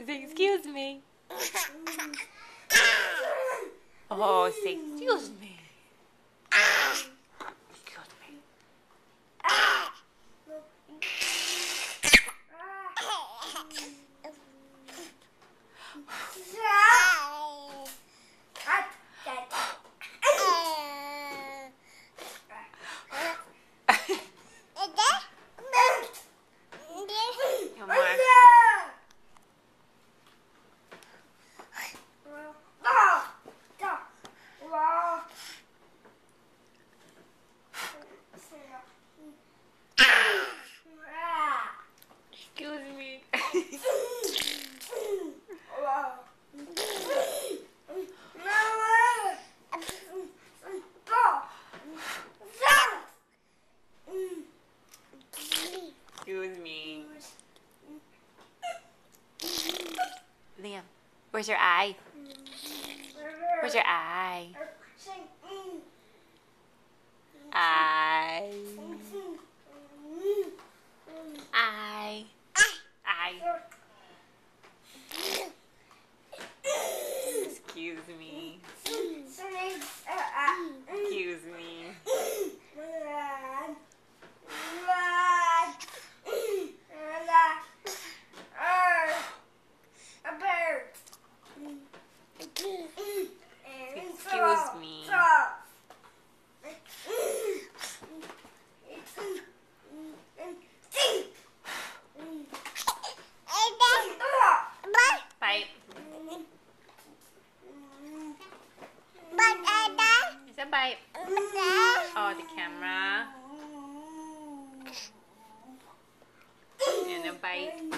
Say excuse me. Oh, say excuse me. Excuse me. Come on. Excuse me. Excuse me. Liam, where's your eye? Where's your eye? Eye. Eye. Eye. Excuse me. Excuse me. Excuse me. Bite. It's a bite. Oh, the camera. And a bite.